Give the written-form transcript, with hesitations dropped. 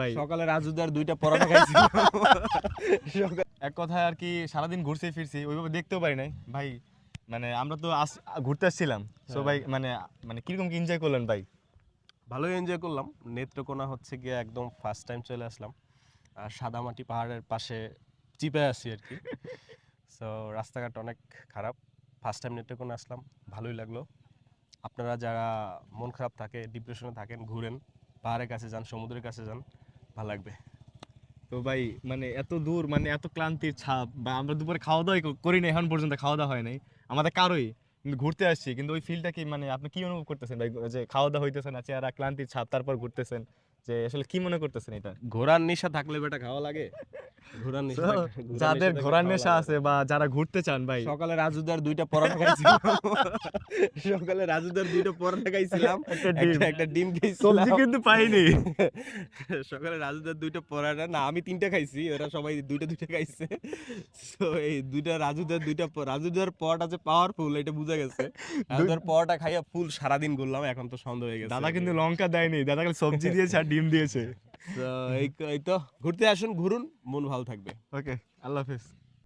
ভাই সকালে রাজুদার 2টা পরোটা খাইছিলাম। এক কথায় আর কি সারাদিন ঘুরছি ফিরছি ওইভাবে দেখতেও পারি নাই ভাই। মানে আমরা তো ঘুরতে আসছিলাম সো ভাই মানে মানে কিরকম কি এনজয় করলেন ভাই? ভালোই এনজয় করলাম। নেত্রকোনা হচ্ছে গিয়ে একদম ফার্স্ট টাইম চলে আসলাম, আর সাদামাটি পাহাড়ের পাশে চিপে আছি আর কি। সো রাস্তাঘাট অনেক খারাপ। ফার্স্ট টাইম নেত্রকোনা আসলাম, ভালোই লাগলো। আপনারা যারা মন খারাপ থাকে, ডিপ্রেশনে থাকেন, ঘুরেন, পাহাড়ের কাছে যান, সমুদ্রের কাছে যান, ভালো লাগবে। তো ভাই মানে এত দূর মানে এত ক্লান্তির ছাপ বা আমরা দুপুরে খাওয়া দাওয়া করি না, এখন পর্যন্ত খাওয়া দাওয়া হয় নাই আমাদের কারোই, কিন্তু ঘুরতে আসছি, কিন্তু ওই ফিলটা কি মানে আপনি কি অনুভব করতেছেন ভাই, যে খাওয়া দাওয়া হইতেছে না, চেহারা ক্লান্তির ছাপ, তারপর ঘুরতেছেন, যে আসলে কি মনে করতেছেন এটা? ঘোরার নেশা থাকলে বেটা খাওয়া লাগে। ঘোরার So, নেশা থাকলে যাদের ঘোরার খাওয়া নেশা লাগে আছে না। বা যারা ঘুরতে চান ভাই, সকালে রাজুদার 2টা পরোটা খাইছিলাম। সকালে রাজুদার 2টা পরোটা খাইছিলাম, একটা ডিম, একটা ডিম সবজি খাইছিলাম। কিন্তু পাইনি। সকালে রাজুদার 2টা পরোটা না, আমি 3টা খাইছি, ওরা সবাই 2টা খাইছে। তো এই 2টা রাজুদার পরোটা যে পাওয়ারফুল এটা বুঝা গেছে। রাজুদার পরোটা খাইয়া ফুল সারাদিন ঘুরলাম, এখন তো সন্ধ্যা হয়ে গেছে। দাদা কিন্তু লঙ্কা দেয়নি, দাদা খালি সবজি দিয়েছে আর ডিম দিয়েছে। তো এই তো ঘুরতে আসুন, ঘুরুন, মন ভালো থাকবে। ওকে, আল্লাহ হাফেজ।